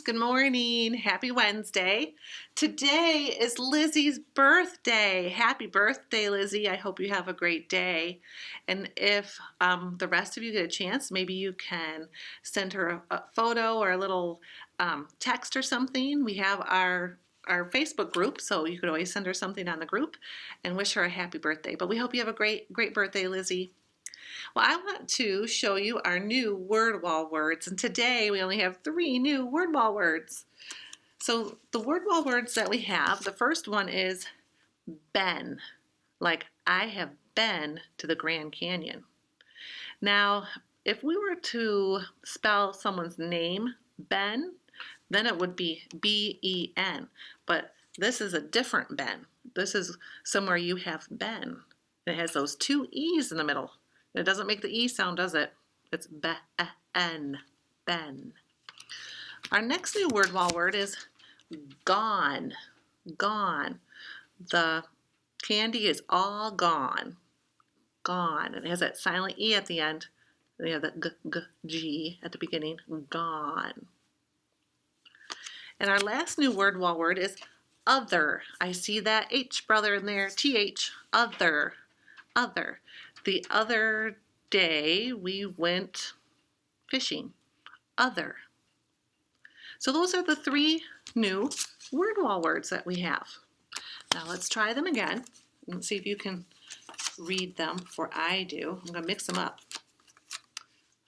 Good morning. Happy Wednesday. Today is Lizzie's birthday. Happy birthday, Lizzie. I hope you have a great day. And if the rest of you get a chance, maybe you can send her a photo or a little text or something. We have our Facebook group, so you could always send her something on the group and wish her a happy birthday. But we hope you have a great birthday, Lizzie. Well, I want to show you our new word wall words, and today we only have 3 new word wall words. So the word wall words that we have, the first one is been, like I have been to the Grand Canyon. Now, if we were to spell someone's name, Ben, then it would be B-E-N, but this is a different Ben. This is somewhere you have been. It has those 2 E's in the middle. It doesn't make the E sound, does it? It's ben, ben. Our next new word wall word is gone, gone. The candy is all gone, gone. And it has that silent E at the end. They have that G at the beginning, gone. And our last new word wall word is other. I see that H brother in there, TH, other, other. The other day we went fishing, other. So those are the 3 new word wall words that we have. Now let's try them again and see if you can read them before I do. I'm going to mix them up.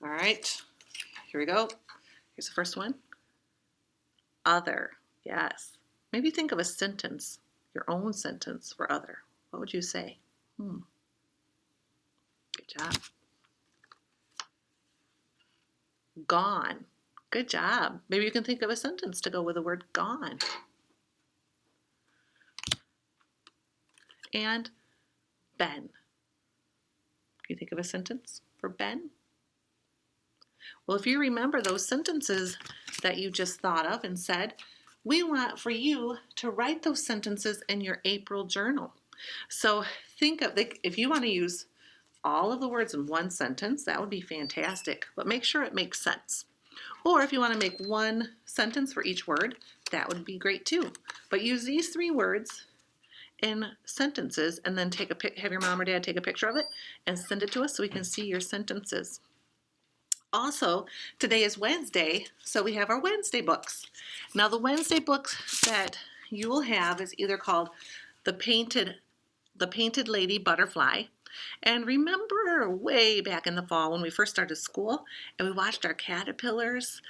All right, here we go. Here's the first one. Other, yes. Maybe think of a sentence, your own sentence for other. What would you say? Good job. Gone. Good job. Maybe you can think of a sentence to go with the word gone. And Ben. Can you think of a sentence for Ben? Well, if you remember those sentences that you just thought of and said, we want for you to write those sentences in your April journal. So think of, if you want to use all of the words in one sentence, that would be fantastic, but make sure it makes sense. Or if you want to make one sentence for each word, that would be great too. But use these 3 words in sentences and then have your mom or dad take a picture of it and send it to us so we can see your sentences. Also, today is Wednesday, so we have our Wednesday books. Now the Wednesday books that you will have is either called The Painted Lady Butterfly. And remember way back in the fall when we first started school and we watched our caterpillars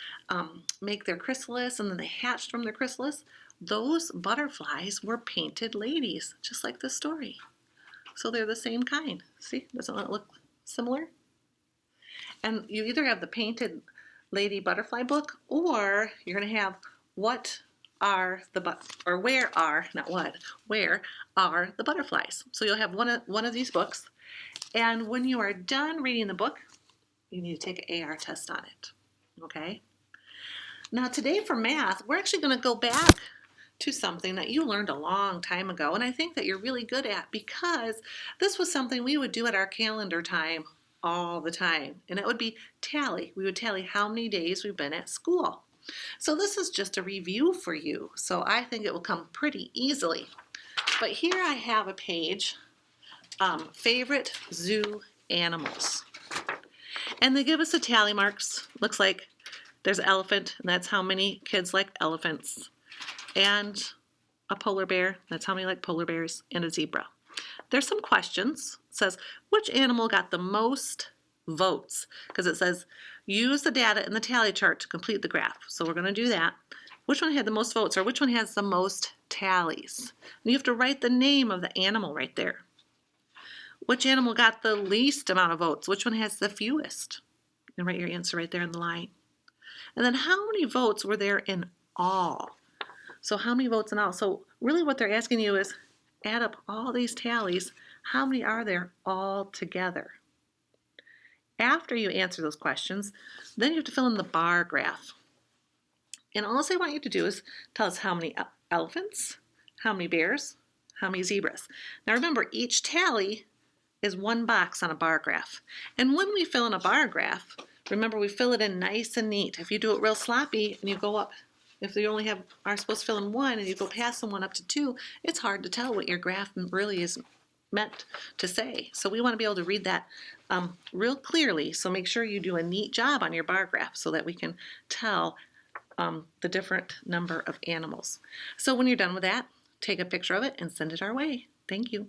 make their chrysalis and then they hatched from their chrysalis? Those butterflies were painted ladies, just like the story. So they're the same kind. See, doesn't it look similar? And you either have the Painted Lady Butterfly book or you're going to have where are the butterflies? So you'll have one of these books, and when you are done reading the book, you need to take an AR test on it, okay? Now today for math, we're actually going to go back to something that you learned a long time ago, and I think that you're really good at because this was something we would do at our calendar time all the time, and it would be tally. We would tally how many days we've been at school. So this is just a review for you, so I think it will come pretty easily. But here I have a page, favorite zoo animals. And they give us the tally marks. Looks like there's an elephant, and that's how many kids like elephants. And a polar bear, that's how many like polar bears, and a zebra. There's some questions. It says, which animal got the most votes? Because it says, use the data in the tally chart to complete the graph. So we're going to do that. Which one had the most votes, or which one has the most tallies? And you have to write the name of the animal right there. Which animal got the least amount of votes? Which one has the fewest? And write your answer right there in the line. And then how many votes were there in all? So how many votes in all? So really what they're asking you is add up all these tallies. How many are there all together? After you answer those questions, then you have to fill in the bar graph. And all they want you to do is tell us how many elephants, how many bears, how many zebras. Now remember, each tally is one box on a bar graph. And when we fill in a bar graph, remember we fill it in nice and neat. If you do it real sloppy and you go up If you only are supposed to fill in 1 and you go past the 1 up to 2, it's hard to tell what your graph really is meant to say. So we want to be able to read that real clearly. So make sure you do a neat job on your bar graph so that we can tell the different number of animals. So when you're done with that, take a picture of it and send it our way. Thank you.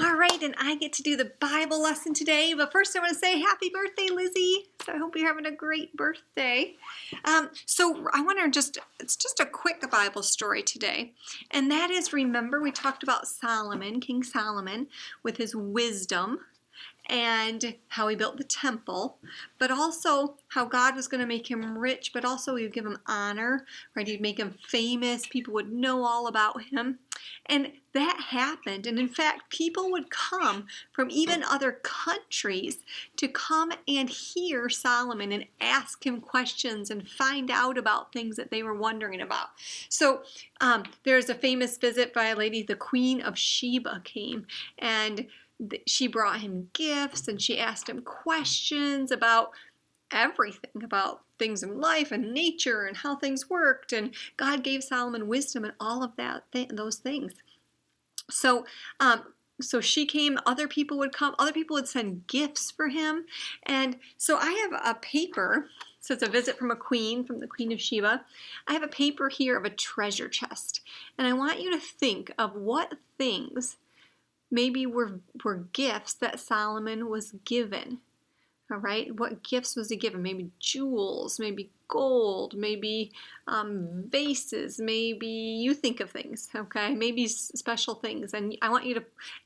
All right, and I get to do the Bible lesson today, but first I want to say happy birthday, Lizzie. So I hope you're having a great birthday. So I want to it's just a quick Bible story today, and that is, remember we talked about Solomon, King Solomon, with his wisdom, and how he built the temple, but also how God was going to make him rich, but also he would give him honor, right? He'd make him famous. People would know all about him. And that happened. And in fact, people would come from even other countries to come and hear Solomon and ask him questions and find out about things that they were wondering about. So there's a famous visit by a lady, the Queen of Sheba came, and she brought him gifts and she asked him questions about everything, about things in life and nature and how things worked. And God gave Solomon wisdom and all of those things. So she came, other people would come, other people would send gifts for him. And so I have a paper, so it's a visit from a queen, from the Queen of Sheba. I have a paper here of a treasure chest. And I want you to think of what things maybe were gifts that Solomon was given. All right, what gifts was he given? Maybe jewels, maybe gold, maybe vases, maybe you think of things, okay? Maybe special things. And I want you to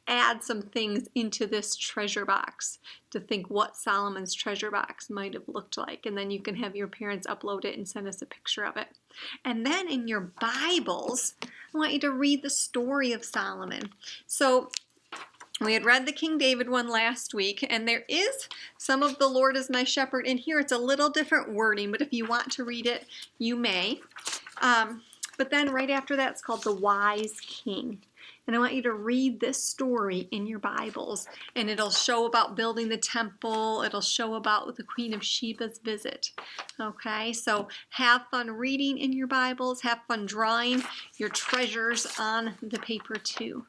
add some things into this treasure box to think what Solomon's treasure box might have looked like. And then you can have your parents upload it and send us a picture of it. And then in your Bibles, I want you to read the story of Solomon. So we had read the King David one last week, and there is some of the Lord is my shepherd in here. It's a little different wording, but if you want to read it, you may. But then right after that, it's called The Wise King. And I want you to read this story in your Bibles, and it'll show about building the temple. It'll show about the Queen of Sheba's visit. Okay, so have fun reading in your Bibles. Have fun drawing your treasures on the paper too.